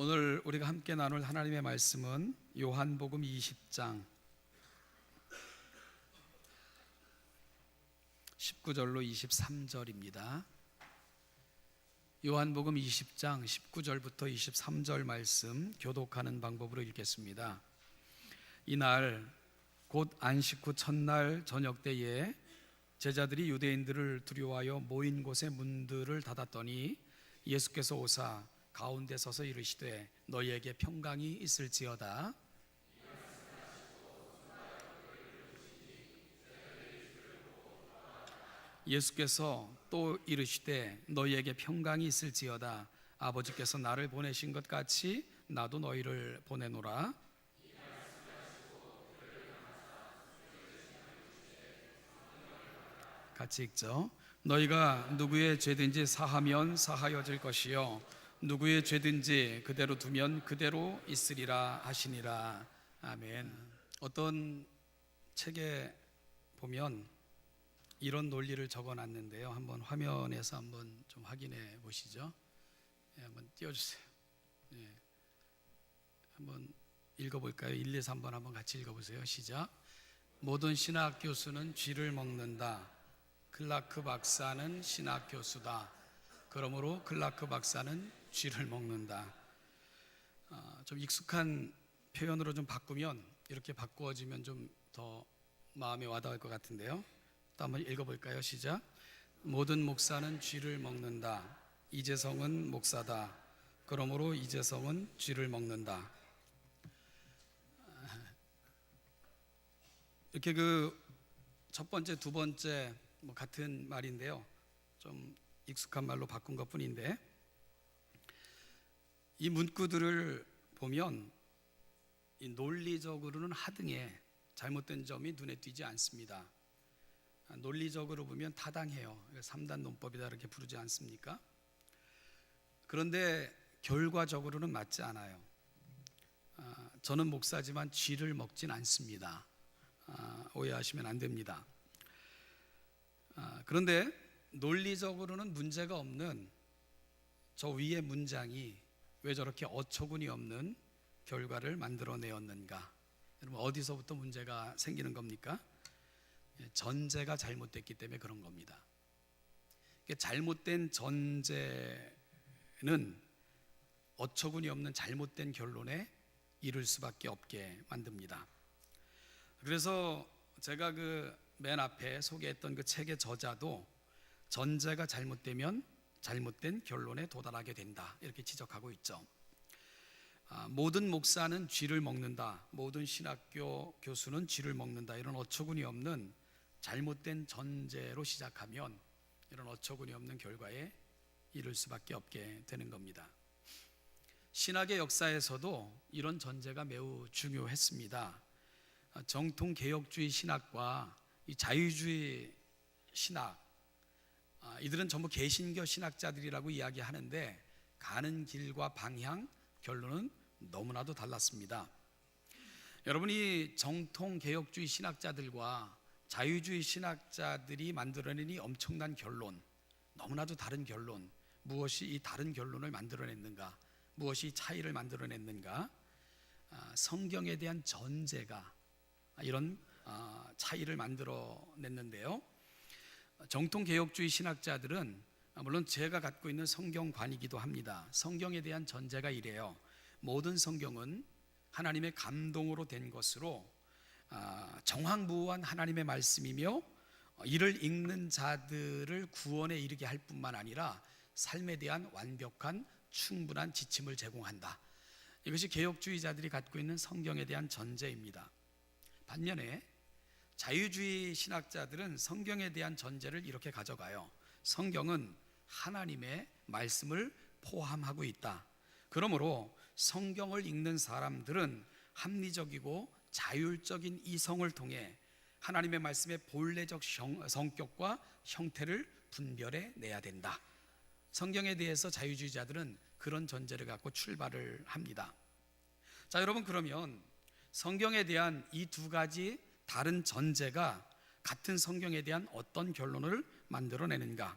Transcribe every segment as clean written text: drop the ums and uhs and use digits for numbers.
오늘 우리가 함께 나눌 하나님의 말씀은 요한복음 20장 19절로 23절입니다. 요한복음 20장 19절부터 23절 말씀 교독하는 방법으로 읽겠습니다. 이날 곧 안식 후 첫날 저녁 때에 제자들이 유대인들을 두려워하여 모인 곳의 문들을 닫았더니 예수께서 오사 가운데 서서 이르시되 너희에게 평강이 있을지어다. 예수께서 또 이르시되 너희에게 평강이 있을지어다. 아버지께서 나를 보내신 것 같이 나도 너희를 보내노라. 같이 읽죠. 너희가 누구의 죄든지 사하면 사하여질 것이요 누구의 죄든지 그대로 두면 그대로 있으리라 하시니라. 아멘. 어떤 책에 보면 이런 논리를 적어놨는데요. 한번 화면에서 한번 좀 확인해 보시죠. 네, 한번 띄워주세요. 네. 한번 읽어볼까요? 1, 2, 3번 한번 같이 읽어보세요. 시작. 모든 신학 교수는 쥐를 먹는다. 클라크 박사는 신학 교수다. 그러므로 클라크 박사는 쥐를 먹는다. 좀 익숙한 표현으로 좀 바꾸면, 이렇게 바꾸어지면 좀 더 마음에 와닿을 것 같은데요. 또 한번 읽어볼까요? 시작. 모든 목사는 쥐를 먹는다. 이재성은 목사다. 그러므로 이재성은 쥐를 먹는다. 이렇게 첫 번째, 두 번째 같은 말인데요. 좀 익숙한 말로 바꾼 것 뿐인데, 이 문구들을 보면 이 논리적으로는 하등해 잘못된 점이 눈에 띄지 않습니다. 논리적으로 보면 타당해요. 3단 논법이다 이렇게 부르지 않습니까? 그런데 결과적으로는 맞지 않아요. 저는 목사지만 쥐를 먹진 않습니다. 오해하시면 안 됩니다. 그런데 논리적으로는 문제가 없는 저 위의 문장이 왜 저렇게 어처구니 없는 결과를 만들어내었는가? 여러분, 어디서부터 문제가 생기는 겁니까? 전제가 잘못됐기 때문에 그런 겁니다. 잘못된 전제는 어처구니 없는 잘못된 결론에 이를 수밖에 없게 만듭니다. 그래서 제가 맨 앞에 소개했던 그 책의 저자도 전제가 잘못되면 잘못된 결론에 도달하게 된다 이렇게 지적하고 있죠. 모든 목사는 쥐를 먹는다, 모든 신학교 교수는 쥐를 먹는다, 이런 어처구니 없는 잘못된 전제로 시작하면 이런 어처구니 없는 결과에 이를 수밖에 없게 되는 겁니다. 신학의 역사에서도 이런 전제가 매우 중요했습니다. 정통 개혁주의 신학과 이 자유주의 신학, 이들은 전부 개신교 신학자들이라고 이야기하는데 가는 길과 방향, 결론은 너무나도 달랐습니다. 여러분이 정통 개혁주의 신학자들과 자유주의 신학자들이 만들어낸 이 엄청난 결론, 너무나도 다른 결론, 무엇이 이 다른 결론을 만들어냈는가? 무엇이 이 차이를 만들어냈는가? 성경에 대한 전제가 이런 차이를 만들어냈는데요. 정통 개혁주의 신학자들은 물론 제가 갖고 있는 성경관이기도 합니다. 성경에 대한 전제가 이래요. 모든 성경은 하나님의 감동으로 된 것으로 정황무후한 하나님의 말씀이며 이를 읽는 자들을 구원에 이르게 할 뿐만 아니라 삶에 대한 완벽한 충분한 지침을 제공한다. 이것이 개혁주의자들이 갖고 있는 성경에 대한 전제입니다. 반면에 자유주의 신학자들은 성경에 대한 전제를 이렇게 가져가요. 성경은 하나님의 말씀을 포함하고 있다. 그러므로 성경을 읽는 사람들은 합리적이고 자율적인 이성을 통해 하나님의 말씀의 본래적 성격과 형태를 분별해 내야 된다. 성경에 대해서 자유주의자들은 그런 전제를 갖고 출발을 합니다. 자, 여러분, 그러면 성경에 대한 이 두 가지 다른 전제가 같은 성경에 대한 어떤 결론을 만들어내는가?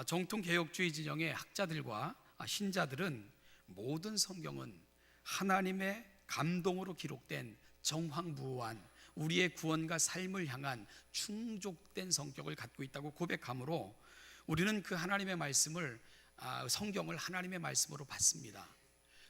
정통 개혁주의 진영의 학자들과 신자들은 모든 성경은 하나님의 감동으로 기록된 정황무한 우리의 구원과 삶을 향한 충족된 성격을 갖고 있다고 고백하므로 우리는 그 하나님의 말씀을 성경을 하나님의 말씀으로 받습니다.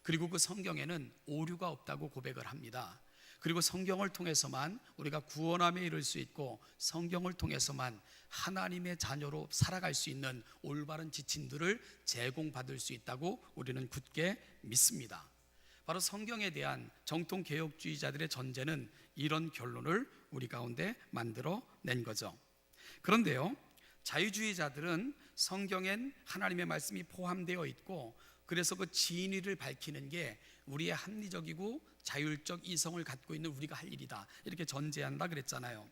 그리고 그 성경에는 오류가 없다고 고백을 합니다. 그리고 성경을 통해서만 우리가 구원함에 이를 수 있고 성경을 통해서만 하나님의 자녀로 살아갈 수 있는 올바른 지침들을 제공받을 수 있다고 우리는 굳게 믿습니다. 바로 성경에 대한 정통 개혁주의자들의 전제는 이런 결론을 우리 가운데 만들어낸 거죠. 그런데요, 자유주의자들은 성경엔 하나님의 말씀이 포함되어 있고 그래서 그 진리를 밝히는 게 우리의 합리적이고 자율적 이성을 갖고 있는 우리가 할 일이다, 이렇게 전제한다 그랬잖아요.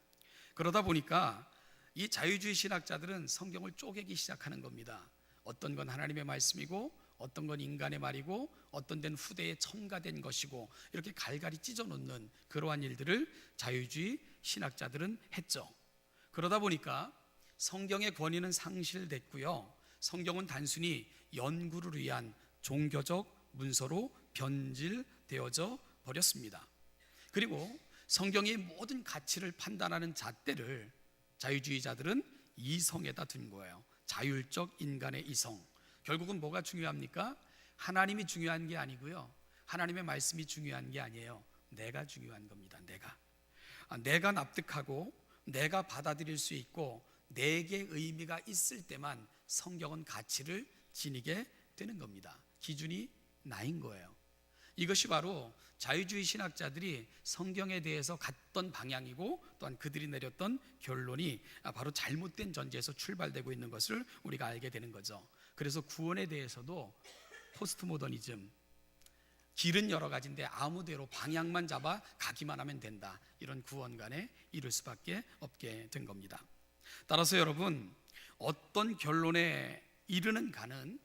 그러다 보니까 이 자유주의 신학자들은 성경을 쪼개기 시작하는 겁니다. 어떤 건 하나님의 말씀이고 어떤 건 인간의 말이고 어떤 데는 후대에 첨가된 것이고 이렇게 갈갈이 찢어놓는 그러한 일들을 자유주의 신학자들은 했죠. 그러다 보니까 성경의 권위는 상실됐고요, 성경은 단순히 연구를 위한 종교적 문서로 변질되어져 버렸습니다. 그리고 성경의 모든 가치를 판단하는 잣대를 자유주의자들은 이성에다 둔 거예요. 자율적 인간의 이성. 결국은 뭐가 중요합니까? 하나님이 중요한 게 아니고요, 하나님의 말씀이 중요한 게 아니에요. 내가 중요한 겁니다. 내가 납득하고 내가 받아들일 수 있고 내게 의미가 있을 때만 성경은 가치를 지니게 되는 겁니다. 기준이 나인 거예요. 이것이 바로 자유주의 신학자들이 성경에 대해서 갔던 방향이고 또한 그들이 내렸던 결론이 바로 잘못된 전제에서 출발되고 있는 것을 우리가 알게 되는 거죠. 그래서 구원에 대해서도 포스트 모더니즘, 길은 여러 가지인데 아무대로 방향만 잡아 가기만 하면 된다, 이런 구원관에 이를 수밖에 없게 된 겁니다. 따라서 여러분, 어떤 결론에 이르는 가는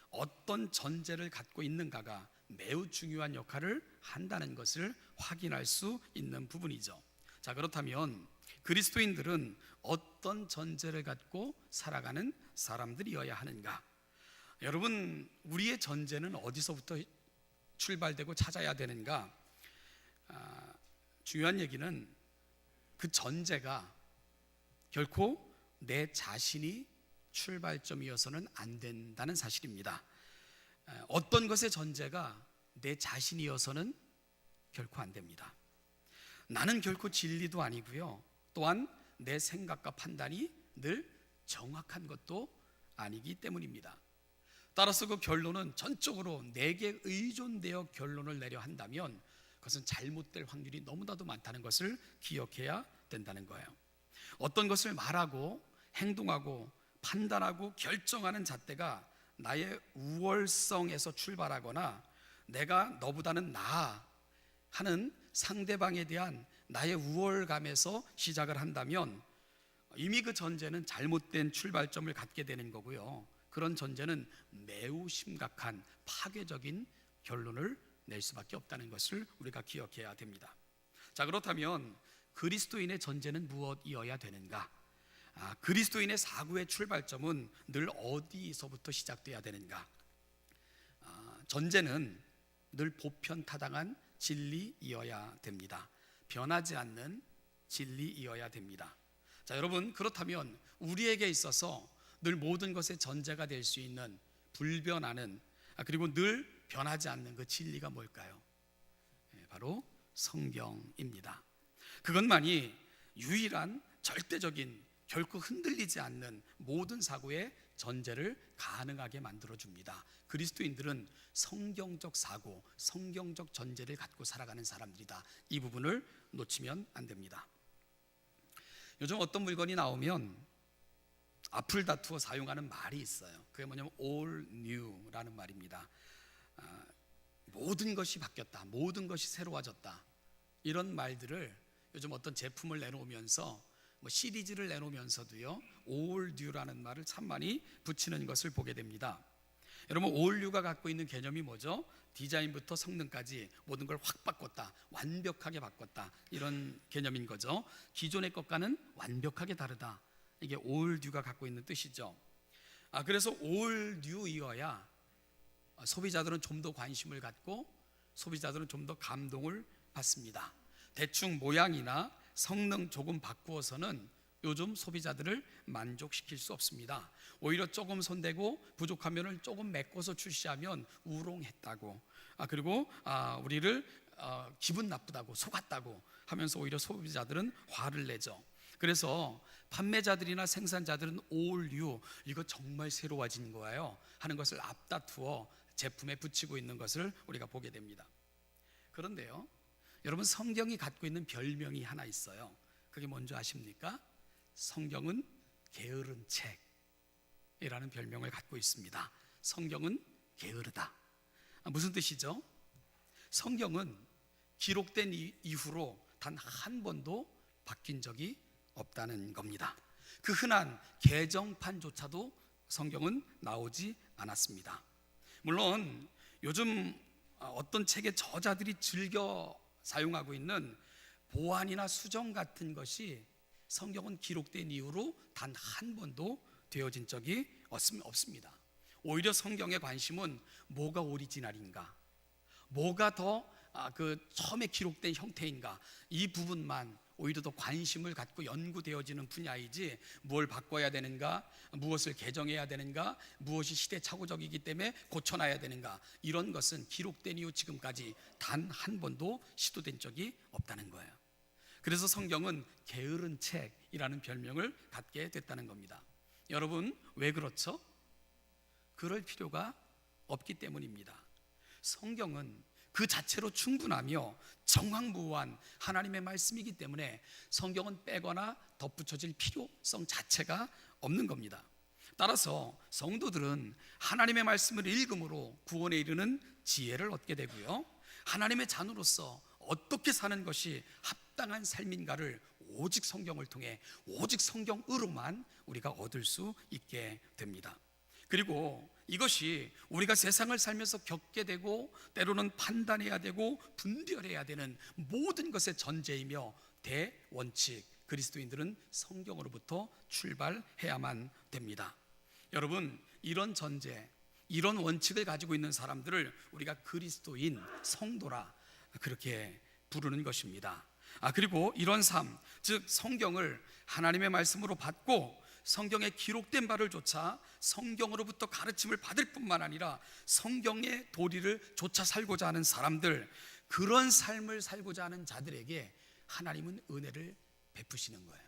어떤 전제를 갖고 있는가가 매우 중요한 역할을 한다는 것을 확인할 수 있는 부분이죠. 자, 그렇다면 그리스도인들은 어떤 전제를 갖고 살아가는 사람들이어야 하는가? 여러분, 우리의 전제는 어디서부터 출발되고 찾아야 되는가? 중요한 얘기는 그 전제가 결코 내 자신이 출발점이어서는 안 된다는 사실입니다. 어떤 것의 전제가 내 자신이어서는 결코 안 됩니다. 나는 결코 진리도 아니고요, 또한 내 생각과 판단이 늘 정확한 것도 아니기 때문입니다. 따라서 그 결론은 전적으로 내게 의존되어 결론을 내려 한다면 그것은 잘못될 확률이 너무나도 많다는 것을 기억해야 된다는 거예요. 어떤 것을 말하고 행동하고 판단하고 결정하는 잣대가 나의 우월성에서 출발하거나 내가 너보다는 나아 하는 상대방에 대한 나의 우월감에서 시작을 한다면 이미 그 전제는 잘못된 출발점을 갖게 되는 거고요, 그런 전제는 매우 심각한 파괴적인 결론을 낼 수밖에 없다는 것을 우리가 기억해야 됩니다. 자, 그렇다면 그리스도인의 전제는 무엇이어야 되는가? 그리스도인의 사고의 출발점은 늘 어디서부터 시작돼야 되는가? 전제는 늘 보편타당한 진리이어야 됩니다. 변하지 않는 진리이어야 됩니다. 자, 여러분, 그렇다면 우리에게 있어서 늘 모든 것의 전제가 될 수 있는 불변하는 그리고 늘 변하지 않는 그 진리가 뭘까요? 바로 성경입니다. 그것만이 유일한 절대적인 결코 흔들리지 않는 모든 사고의 전제를 가능하게 만들어줍니다. 그리스도인들은 성경적 사고, 성경적 전제를 갖고 살아가는 사람들이다. 이 부분을 놓치면 안 됩니다. 요즘 어떤 물건이 나오면 앞을 다투어 사용하는 말이 있어요. 그게 뭐냐면 all new라는 말입니다. 모든 것이 바뀌었다, 모든 것이 새로워졌다, 이런 말들을 요즘 어떤 제품을 내놓으면서 시리즈를 내놓으면서도요 all new라는 말을 참 많이 붙이는 것을 보게 됩니다. 여러분, all new가 갖고 있는 개념이 뭐죠? 디자인부터 성능까지 모든 걸 확 바꿨다, 완벽하게 바꿨다, 이런 개념인 거죠. 기존의 것과는 완벽하게 다르다, 이게 all new가 갖고 있는 뜻이죠. 그래서 all new이어야 소비자들은 좀 더 관심을 갖고 소비자들은 좀 더 감동을 받습니다. 대충 모양이나 성능 조금 바꾸어서는 요즘 소비자들을 만족시킬 수 없습니다. 오히려 조금 손대고 부족하면 조금 메꿔서 출시하면 우롱했다고, 그리고 우리를 기분 나쁘다고, 속았다고 하면서 오히려 소비자들은 화를 내죠. 그래서 판매자들이나 생산자들은 all new, 이거 정말 새로워진 거예요 하는 것을 앞다투어 제품에 붙이고 있는 것을 우리가 보게 됩니다. 그런데요, 여러분, 성경이 갖고 있는 별명이 하나 있어요. 그게 뭔지 아십니까? 성경은 게으른 책이라는 별명을 갖고 있습니다. 성경은 게으르다. 무슨 뜻이죠? 성경은 기록된 이후로 단 한 번도 바뀐 적이 없다는 겁니다. 그 흔한 개정판조차도 성경은 나오지 않았습니다. 물론 요즘 어떤 책의 저자들이 즐겨 사용하고 있는 보완이나 수정 같은 것이 성경은 기록된 이후로 단 한 번도 되어진 적이 없습니다. 오히려 성경의 관심은 뭐가 오리지널인가, 뭐가 더 처음에 기록된 형태인가, 이 부분만 오히려 더 관심을 갖고 연구되어지는 분야이지, 뭘 바꿔야 되는가, 무엇을 개정해야 되는가, 무엇이 시대착오적이기 때문에 고쳐놔야 되는가, 이런 것은 기록된 이후 지금까지 단 한 번도 시도된 적이 없다는 거예요. 그래서 성경은 게으른 책이라는 별명을 갖게 됐다는 겁니다. 여러분, 왜 그렇죠? 그럴 필요가 없기 때문입니다. 성경은 그 자체로 충분하며 정황부호한 하나님의 말씀이기 때문에 성경은 빼거나 덧붙여질 필요성 자체가 없는 겁니다. 따라서 성도들은 하나님의 말씀을 읽음으로 구원에 이르는 지혜를 얻게 되고요, 하나님의 자녀로서 어떻게 사는 것이 합당한 삶인가를 오직 성경을 통해, 오직 성경으로만 우리가 얻을 수 있게 됩니다. 그리고 이것이 우리가 세상을 살면서 겪게 되고 때로는 판단해야 되고 분별해야 되는 모든 것의 전제이며 대원칙, 그리스도인들은 성경으로부터 출발해야만 됩니다. 여러분, 이런 전제, 이런 원칙을 가지고 있는 사람들을 우리가 그리스도인, 성도라 그렇게 부르는 것입니다. 그리고 이런 삶, 즉 성경을 하나님의 말씀으로 받고 성경에 기록된 바를 조차 성경으로부터 가르침을 받을 뿐만 아니라 성경의 도리를 좇아 살고자 하는 사람들, 그런 삶을 살고자 하는 자들에게 하나님은 은혜를 베푸시는 거예요.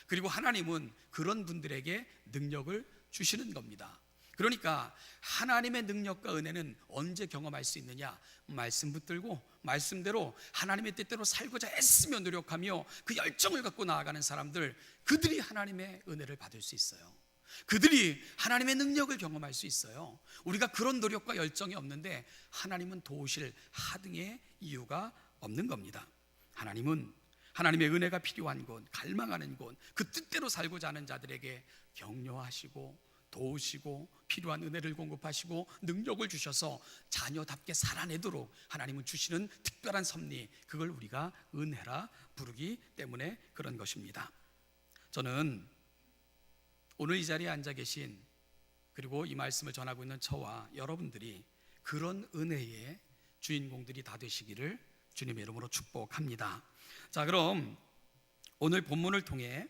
그리고 하나님은 그런 분들에게 능력을 주시는 겁니다. 그러니까 하나님의 능력과 은혜는 언제 경험할 수 있느냐? 말씀 붙들고 말씀대로 하나님의 뜻대로 살고자 애쓰며 노력하며 그 열정을 갖고 나아가는 사람들, 그들이 하나님의 은혜를 받을 수 있어요. 그들이 하나님의 능력을 경험할 수 있어요. 우리가 그런 노력과 열정이 없는데 하나님은 도우실 하등의 이유가 없는 겁니다. 하나님은 하나님의 은혜가 필요한 곳, 갈망하는 곳, 그 뜻대로 살고자 하는 자들에게 격려하시고 도우시고 필요한 은혜를 공급하시고 능력을 주셔서 자녀답게 살아내도록 하나님은 주시는 특별한 섭리, 그걸 우리가 은혜라 부르기 때문에 그런 것입니다. 저는 오늘 이 자리에 앉아 계신, 그리고 이 말씀을 전하고 있는 저와 여러분들이 그런 은혜의 주인공들이 다 되시기를 주님의 이름으로 축복합니다. 자, 그럼 오늘 본문을 통해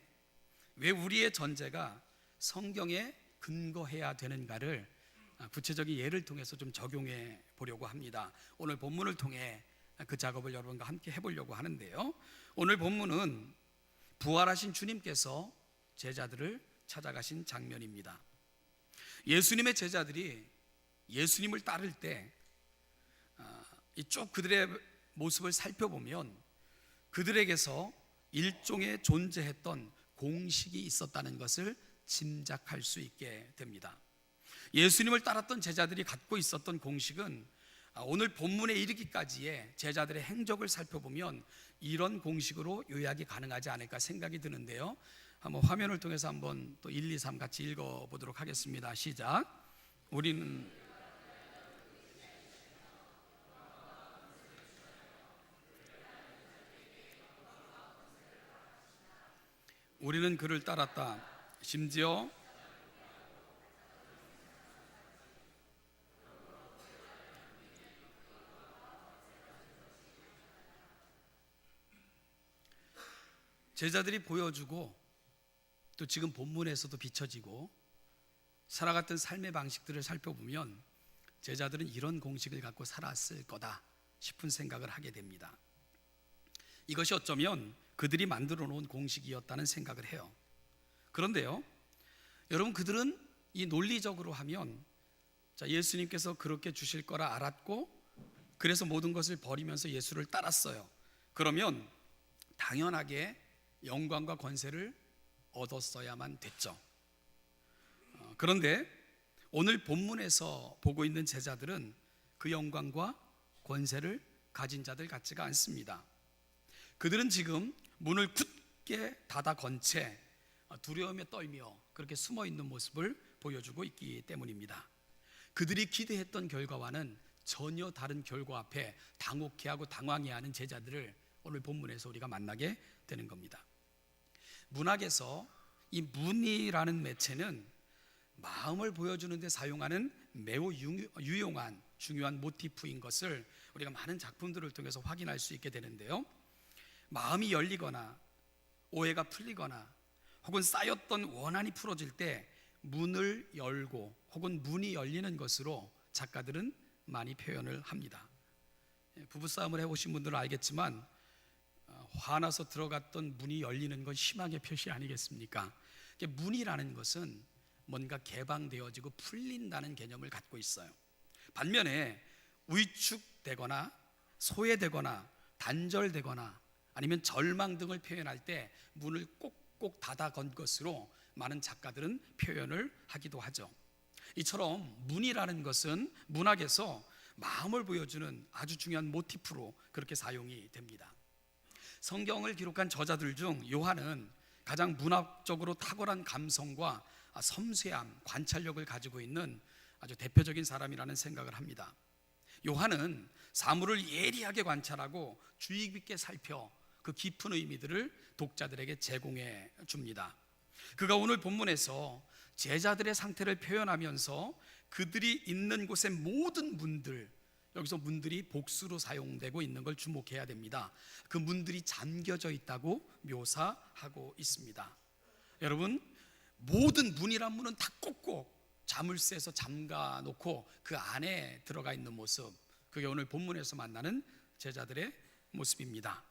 왜 우리의 전제가 성경에 근거해야 되는가를 구체적인 예를 통해서 좀 적용해 보려고 합니다. 오늘 본문을 통해 그 작업을 여러분과 함께 해보려고 하는데요, 오늘 본문은 부활하신 주님께서 제자들을 찾아가신 장면입니다. 예수님의 제자들이 예수님을 따를 때 쭉 그들의 모습을 살펴보면 그들에게서 일종의 존재했던 공식이 있었다는 것을 짐작할 수 있게 됩니다. 예수님을 따랐던 제자들이 갖고 있었던 공식은 오늘 본문에 이르기까지의 제자들의 행적을 살펴보면 이런 공식으로 요약이 가능하지 않을까 생각이 드는데요, 한번 화면을 통해서 한번 또 1, 2, 3 같이 읽어보도록 하겠습니다. 시작. 우리는 그를 따랐다. 심지어 제자들이 보여주고 또 지금 본문에서도 비춰지고 살아갔던 삶의 방식들을 살펴보면 제자들은 이런 공식을 갖고 살았을 거다 싶은 생각을 하게 됩니다. 이것이 어쩌면 그들이 만들어 놓은 공식이었다는 생각을 해요. 그런데요, 여러분, 그들은 이 논리적으로 하면 예수님께서 그렇게 주실 거라 알았고 그래서 모든 것을 버리면서 예수를 따랐어요. 그러면 당연하게 영광과 권세를 얻었어야만 됐죠. 그런데 오늘 본문에서 보고 있는 제자들은 그 영광과 권세를 가진 자들 같지가 않습니다. 그들은 지금 문을 굳게 닫아 건 채 두려움에 떨며 그렇게 숨어 있는 모습을 보여주고 있기 때문입니다. 그들이 기대했던 결과와는 전혀 다른 결과 앞에 당혹해하고 당황해하는 제자들을 오늘 본문에서 우리가 만나게 되는 겁니다. 문학에서 이 문이라는 매체는 마음을 보여주는 데 사용하는 매우 유용한 중요한 모티프인 것을 우리가 많은 작품들을 통해서 확인할 수 있게 되는데요, 마음이 열리거나 오해가 풀리거나 혹은 쌓였던 원한이 풀어질 때 문을 열고 혹은 문이 열리는 것으로 작가들은 많이 표현을 합니다. 부부싸움을 해보신 분들은 알겠지만 화나서 들어갔던 문이 열리는 건 희망의 표시 아니겠습니까? 문이라는 것은 뭔가 개방되어지고 풀린다는 개념을 갖고 있어요. 반면에 위축되거나 소외되거나 단절되거나 아니면 절망 등을 표현할 때 문을 꼭꼭 닫아 건 것으로 많은 작가들은 표현을 하기도 하죠. 이처럼 문이라는 것은 문학에서 마음을 보여주는 아주 중요한 모티프로 그렇게 사용이 됩니다. 성경을 기록한 저자들 중 요한은 가장 문학적으로 탁월한 감성과 섬세함, 관찰력을 가지고 있는 아주 대표적인 사람이라는 생각을 합니다. 요한은 사물을 예리하게 관찰하고 주의 깊게 살펴 그 깊은 의미들을 독자들에게 제공해 줍니다. 그가 오늘 본문에서 제자들의 상태를 표현하면서 그들이 있는 곳의 모든 문들, 여기서 문들이 복수로 사용되고 있는 걸 주목해야 됩니다. 그 문들이 잠겨져 있다고 묘사하고 있습니다. 여러분, 모든 문이란 문은 다 꼭꼭 자물쇠에서 잠가 놓고 그 안에 들어가 있는 모습, 그게 오늘 본문에서 만나는 제자들의 모습입니다.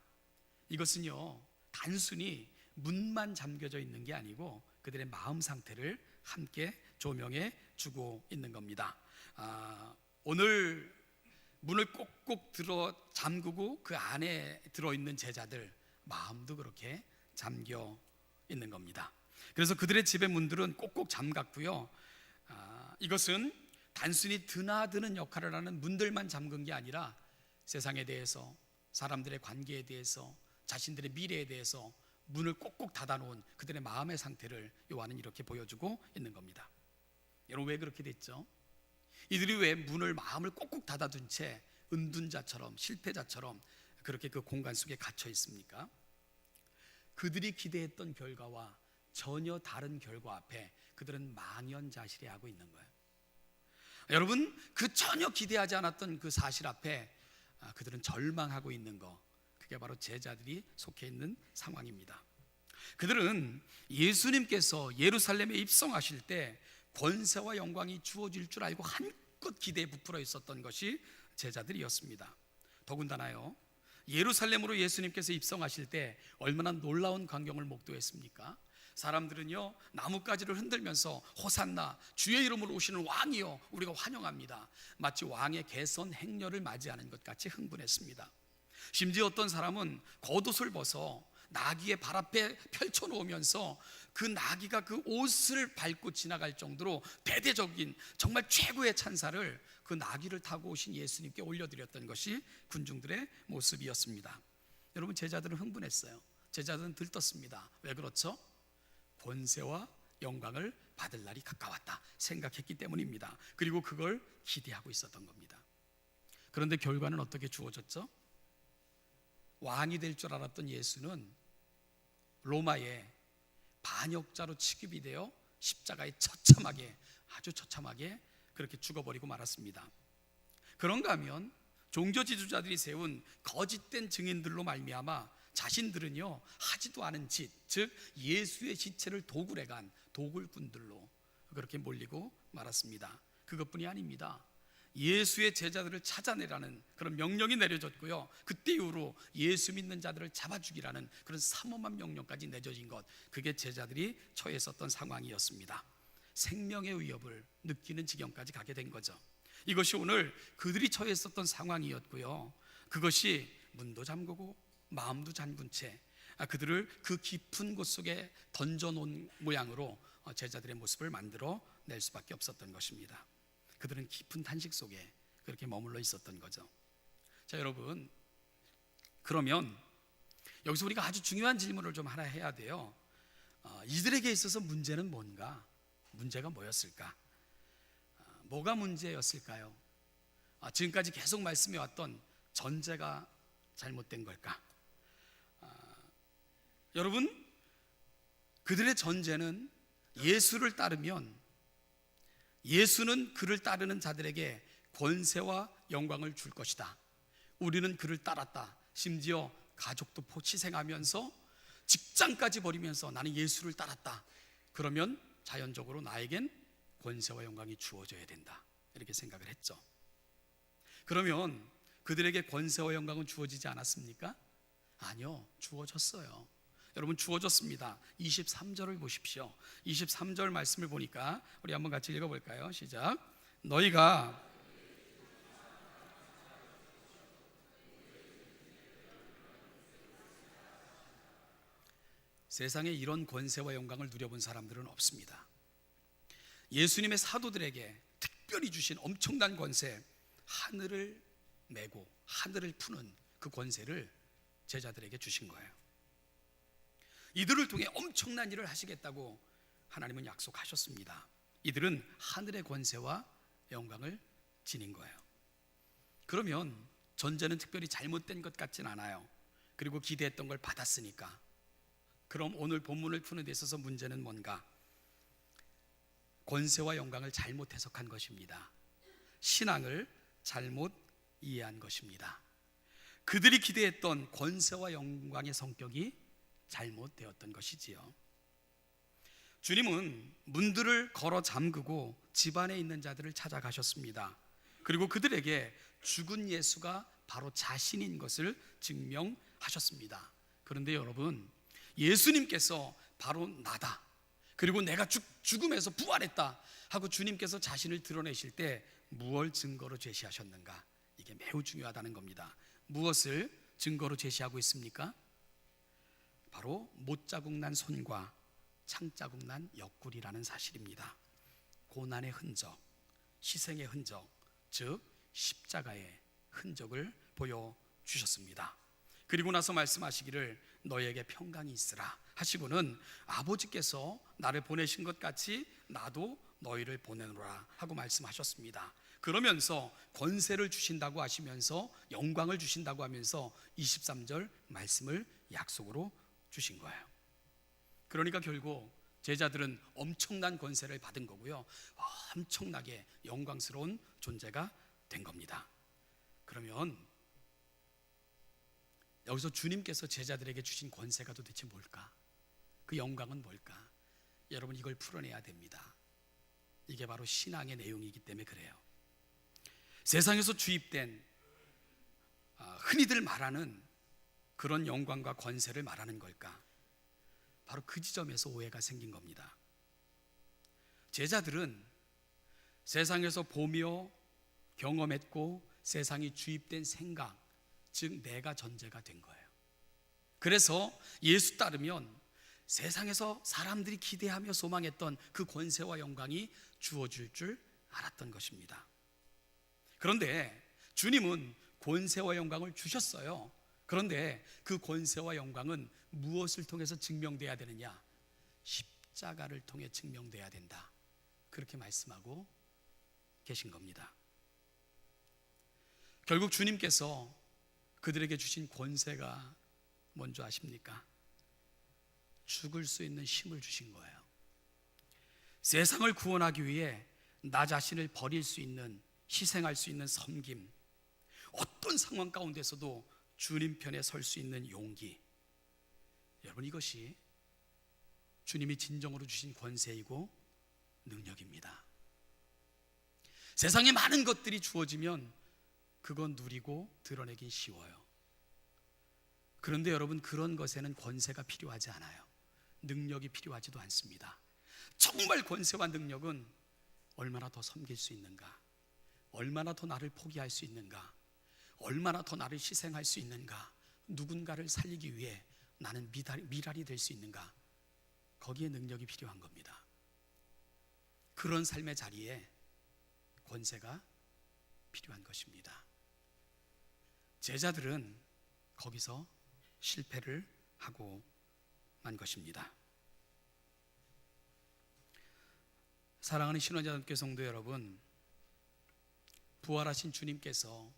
이것은요, 단순히 문만 잠겨져 있는 게 아니고 그들의 마음 상태를 함께 조명해 주고 있는 겁니다. 오늘 문을 꼭꼭 잠그고 그 안에 들어있는 제자들 마음도 그렇게 잠겨 있는 겁니다. 그래서 그들의 집의 문들은 꼭꼭 잠갔고요, 이것은 단순히 드나드는 역할을 하는 문들만 잠근 게 아니라 세상에 대해서, 사람들의 관계에 대해서, 자신들의 미래에 대해서 문을 꼭꼭 닫아놓은 그들의 마음의 상태를 요한은 이렇게 보여주고 있는 겁니다. 여러분, 왜 그렇게 됐죠? 이들이 왜 마음을 꼭꼭 닫아둔 채 은둔자처럼, 실패자처럼 그렇게 그 공간 속에 갇혀 있습니까? 그들이 기대했던 결과와 전혀 다른 결과 앞에 그들은 망연자실해하고 있는 거예요. 여러분, 그 전혀 기대하지 않았던 그 사실 앞에 그들은 절망하고 있는 거, 그게 바로 제자들이 속해 있는 상황입니다. 그들은 예수님께서 예루살렘에 입성하실 때 권세와 영광이 주어질 줄 알고 한껏 기대에 부풀어 있었던 것이 제자들이었습니다. 더군다나요, 예루살렘으로 예수님께서 입성하실 때 얼마나 놀라운 광경을 목도했습니까? 사람들은요, 나뭇가지를 흔들면서 호산나, 주의 이름으로 오시는 왕이여 우리가 환영합니다, 마치 왕의 개선 행렬을 맞이하는 것 같이 흥분했습니다. 심지어 어떤 사람은 겉옷을 벗어 나귀의 발 앞에 펼쳐놓으면서 그 나귀가 그 옷을 밟고 지나갈 정도로 대대적인 정말 최고의 찬사를 그 나귀를 타고 오신 예수님께 올려드렸던 것이 군중들의 모습이었습니다. 여러분, 제자들은 흥분했어요. 제자들은 들떴습니다. 왜 그렇죠? 권세와 영광을 받을 날이 가까웠다 생각했기 때문입니다. 그리고 그걸 기대하고 있었던 겁니다. 그런데 결과는 어떻게 주어졌죠? 왕이 될 줄 알았던 예수는 로마의 반역자로 취급이 되어 십자가에 아주 처참하게 그렇게 죽어버리고 말았습니다. 그런가 하면 종교 지도자들이 세운 거짓된 증인들로 말미암아 자신들은요 하지도 않은 짓, 즉 예수의 시체를 도굴해 간 도굴꾼들로 그렇게 몰리고 말았습니다. 그것뿐이 아닙니다. 예수의 제자들을 찾아내라는 그런 명령이 내려졌고요, 그때 이후로 예수 믿는 자들을 잡아 죽이라는 그런 삼엄한 명령까지 내려진 것, 그게 제자들이 처했었던 상황이었습니다. 생명의 위협을 느끼는 지경까지 가게 된 거죠. 이것이 오늘 그들이 처했었던 상황이었고요, 그것이 문도 잠그고 마음도 잠근 채 그들을 그 깊은 곳 속에 던져놓은 모양으로 제자들의 모습을 만들어 낼 수밖에 없었던 것입니다. 그들은 깊은 탄식 속에 그렇게 머물러 있었던 거죠. 자, 여러분, 그러면 여기서 우리가 아주 중요한 질문을 좀 하나 해야 돼요. 이들에게 있어서 문제는 뭔가? 문제가 뭐였을까? 뭐가 문제였을까요? 지금까지 계속 말씀해 왔던 전제가 잘못된 걸까? 여러분, 그들의 전제는 예수를 따르면 예수는 그를 따르는 자들에게 권세와 영광을 줄 것이다. 우리는 그를 따랐다. 심지어 가족도 희생하면서 직장까지 버리면서 나는 예수를 따랐다. 그러면 자연적으로 나에겐 권세와 영광이 주어져야 된다. 이렇게 생각을 했죠. 그러면 그들에게 권세와 영광은 주어지지 않았습니까? 아니요, 주어졌어요. 여러분, 주어졌습니다. 23절을 보십시오. 23절 말씀을 보니까 우리 한번 같이 읽어볼까요? 시작. 너희가 세상에 이런 권세와 영광을 누려본 사람들은 없습니다. 예수님의 사도들에게 특별히 주신 엄청난 권세, 하늘을 메고 하늘을 푸는 그 권세를 제자들에게 주신 거예요. 이들을 통해 엄청난 일을 하시겠다고 하나님은 약속하셨습니다. 이들은 하늘의 권세와 영광을 지닌 거예요. 그러면 전제는 특별히 잘못된 것 같진 않아요. 그리고 기대했던 걸 받았으니까. 그럼 오늘 본문을 푸는 데 있어서 문제는 뭔가? 권세와 영광을 잘못 해석한 것입니다. 신앙을 잘못 이해한 것입니다. 그들이 기대했던 권세와 영광의 성격이 잘못되었던 것이지요. 주님은 문들을 걸어 잠그고 집안에 있는 자들을 찾아가셨습니다. 그리고 그들에게 죽은 예수가 바로 자신인 것을 증명하셨습니다. 그런데 여러분, 예수님께서 바로 나다, 그리고 내가 죽음에서 부활했다 하고 주님께서 자신을 드러내실 때 무엇을 증거로 제시하셨는가? 이게 매우 중요하다는 겁니다. 무엇을 증거로 제시하고 있습니까? 바로 못자국 난 손과 창자국 난 옆구리라는 사실입니다. 고난의 흔적, 희생의 흔적, 즉 십자가의 흔적을 보여주셨습니다. 그리고 나서 말씀하시기를 너에게 평강이 있으라 하시고는 아버지께서 나를 보내신 것 같이 나도 너희를 보내노라 하고 말씀하셨습니다. 그러면서 권세를 주신다고 하시면서 영광을 주신다고 하면서 23절 말씀을 약속으로 주신 거예요. 그러니까 결국 제자들은 엄청난 권세를 받은 거고요, 엄청나게 영광스러운 존재가 된 겁니다. 그러면 여기서 주님께서 제자들에게 주신 권세가 도대체 뭘까? 그 영광은 뭘까? 여러분, 이걸 풀어내야 됩니다. 이게 바로 신앙의 내용이기 때문에 그래요. 세상에서 주입된 흔히들 말하는 그런 영광과 권세를 말하는 걸까? 바로 그 지점에서 오해가 생긴 겁니다. 제자들은 세상에서 보며 경험했고 세상이 주입된 생각, 즉 내가 전제가 된 거예요. 그래서 예수 따르면 세상에서 사람들이 기대하며 소망했던 그 권세와 영광이 주어질 줄 알았던 것입니다. 그런데 주님은 권세와 영광을 주셨어요. 그런데 그 권세와 영광은 무엇을 통해서 증명돼야 되느냐? 십자가를 통해 증명돼야 된다. 그렇게 말씀하고 계신 겁니다. 결국 주님께서 그들에게 주신 권세가 뭔지 아십니까? 죽을 수 있는 힘을 주신 거예요. 세상을 구원하기 위해 나 자신을 버릴 수 있는, 희생할 수 있는 섬김, 어떤 상황 가운데서도 주님 편에 설 수 있는 용기, 여러분, 이것이 주님이 진정으로 주신 권세이고 능력입니다. 세상에 많은 것들이 주어지면 그건 누리고 드러내긴 쉬워요. 그런데 여러분, 그런 것에는 권세가 필요하지 않아요. 능력이 필요하지도 않습니다. 정말 권세와 능력은 얼마나 더 섬길 수 있는가, 얼마나 더 나를 포기할 수 있는가, 얼마나 더 나를 희생할 수 있는가, 누군가를 살리기 위해 나는 미랄이 될 수 있는가, 거기에 능력이 필요한 겁니다. 그런 삶의 자리에 권세가 필요한 것입니다. 제자들은 거기서 실패를 하고 만 것입니다. 사랑하는 신원자님께 성도 여러분, 부활하신 주님께서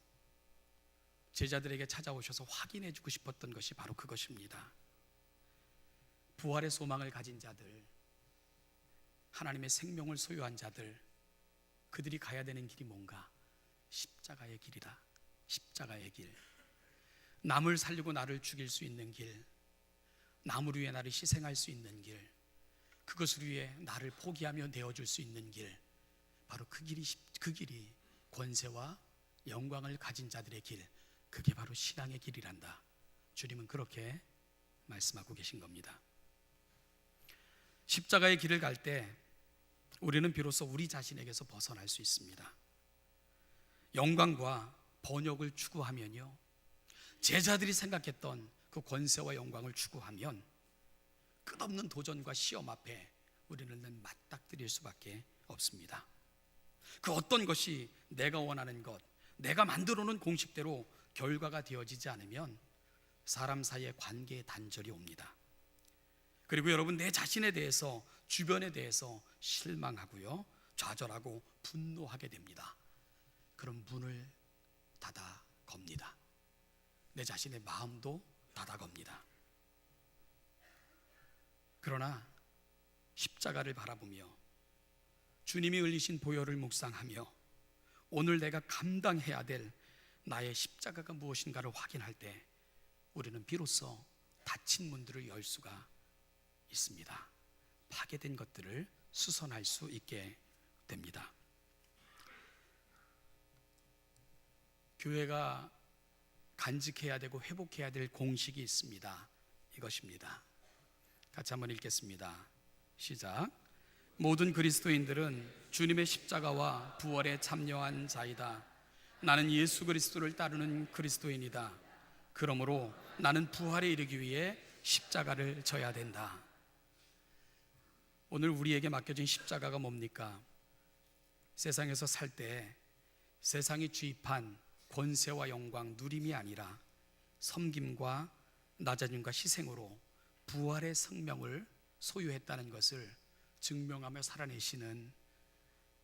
제자들에게 찾아오셔서 확인해 주고 싶었던 것이 바로 그것입니다. 부활의 소망을 가진 자들, 하나님의 생명을 소유한 자들, 그들이 가야 되는 길이 뭔가? 십자가의 길이다. 십자가의 길. 남을 살리고 나를 죽일 수 있는 길, 남을 위해 나를 희생할 수 있는 길, 그것을 위해 나를 포기하며 내어줄 수 있는 길, 바로 그 길이 권세와 영광을 가진 자들의 길, 그게 바로 신앙의 길이란다. 주님은 그렇게 말씀하고 계신 겁니다. 십자가의 길을 갈 때 우리는 비로소 우리 자신에게서 벗어날 수 있습니다. 영광과 번역을 추구하면요, 제자들이 생각했던 그 권세와 영광을 추구하면 끝없는 도전과 시험 앞에 우리는 맞닥뜨릴 수밖에 없습니다. 그 어떤 것이 내가 원하는 것, 내가 만들어 놓은 공식대로 결과가 되어지지 않으면 사람 사이의 관계에 단절이 옵니다. 그리고 여러분, 내 자신에 대해서, 주변에 대해서 실망하고요, 좌절하고 분노하게 됩니다. 그럼 문을 닫아 겁니다. 내 자신의 마음도 닫아 겁니다. 그러나 십자가를 바라보며 주님이 흘리신 보혈을 묵상하며 오늘 내가 감당해야 될 나의 십자가가 무엇인가를 확인할 때 우리는 비로소 닫힌 문들을 열 수가 있습니다. 파괴된 것들을 수선할 수 있게 됩니다. 교회가 간직해야 되고 회복해야 될 공식이 있습니다. 이것입니다. 같이 한번 읽겠습니다. 시작. 모든 그리스도인들은 주님의 십자가와 부활에 참여한 자이다. 나는 예수 그리스도를 따르는 그리스도인이다. 그러므로 나는 부활에 이르기 위해 십자가를 져야 된다. 오늘 우리에게 맡겨진 십자가가 뭡니까? 세상에서 살 때 세상이 주입한 권세와 영광, 누림이 아니라 섬김과 낮아짐과 희생으로 부활의 생명을 소유했다는 것을 증명하며 살아내시는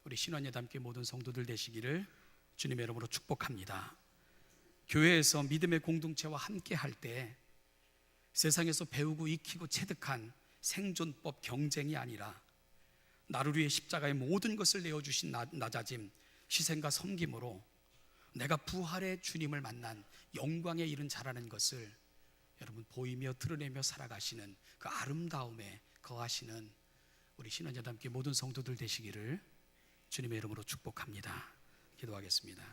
우리 신원예담교회 모든 성도들 되시기를 주님의 이름으로 축복합니다. 교회에서 믿음의 공동체와 함께 할 때 세상에서 배우고 익히고 체득한 생존법 경쟁이 아니라 나를 위해 십자가의 모든 것을 내어주신 낮아짐, 희생과 섬김으로 내가 부활의 주님을 만난 영광에 이른 자라는 것을 여러분 보이며 드러내며 살아가시는 그 아름다움에 거하시는 우리 신원예담교회 모든 성도들 되시기를 주님의 이름으로 축복합니다. 기도하겠습니다.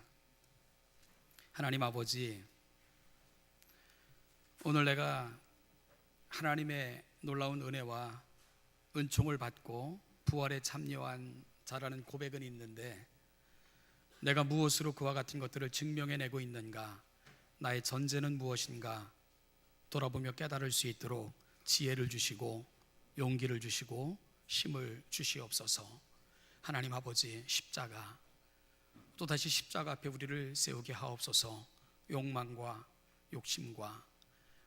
하나님 아버지, 오늘 내가 하나님의 놀라운 은혜와 은총을 받고 부활에 참여한 자라는 고백은 있는데 내가 무엇으로 그와 같은 것들을 증명해내고 있는가, 나의 전제는 무엇인가 돌아보며 깨달을 수 있도록 지혜를 주시고 용기를 주시고 힘을 주시옵소서. 하나님 아버지, 십자가, 또다시 십자가 앞에 우리를 세우게 하옵소서. 욕망과 욕심과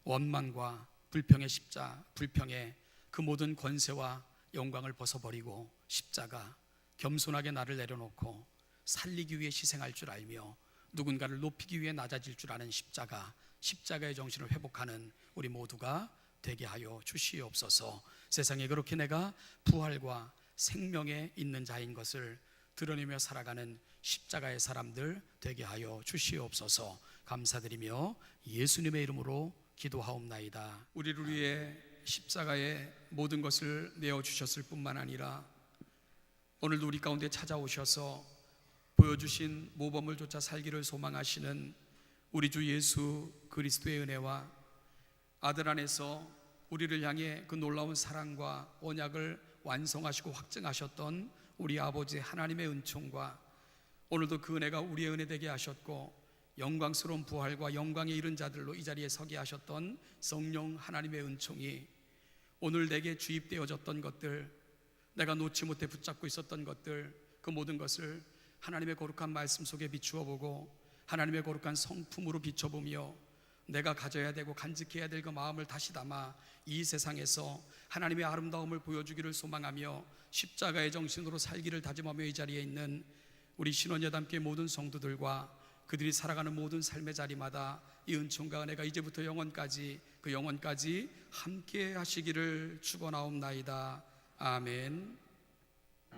원망과 불평의 그 모든 권세와 영광을 벗어버리고 십자가, 겸손하게 나를 내려놓고 살리기 위해 희생할 줄 알며 누군가를 높이기 위해 낮아질 줄 아는 십자가의 정신을 회복하는 우리 모두가 되게 하여 주시옵소서. 세상에 그렇게 내가 부활과 생명에 있는 자인 것을 드러내며 살아가는 십자가의 사람들 되게 하여 주시옵소서. 감사드리며 예수님의 이름으로 기도하옵나이다. 우리를 위해 십자가에 모든 것을 내어주셨을 뿐만 아니라 오늘도 우리 가운데 찾아오셔서 보여주신 모범을 좇아 살기를 소망하시는 우리 주 예수 그리스도의 은혜와 아들 안에서 우리를 향해 그 놀라운 사랑과 언약을 완성하시고 확증하셨던 우리 아버지 하나님의 은총과 오늘도 그 은혜가 우리의 은혜 되게 하셨고 영광스러운 부활과 영광에 이른 자들로 이 자리에 서게 하셨던 성령 하나님의 은총이 오늘 내게 주입되어졌던 것들, 내가 놓지 못해 붙잡고 있었던 것들, 그 모든 것을 하나님의 거룩한 말씀 속에 비추어 보고 하나님의 거룩한 성품으로 비춰보며 내가 가져야 되고 간직해야 될 그 마음을 다시 담아 이 세상에서 하나님의 아름다움을 보여주기를 소망하며 십자가의 정신으로 살기를 다짐하며 이 자리에 있는 우리 신원여담교회 모든 성도들과 그들이 살아가는 모든 삶의 자리마다 이 은총과 은혜가 이제부터 영원까지 그 영원까지 함께 하시기를 축원하옵나이다. 아멘.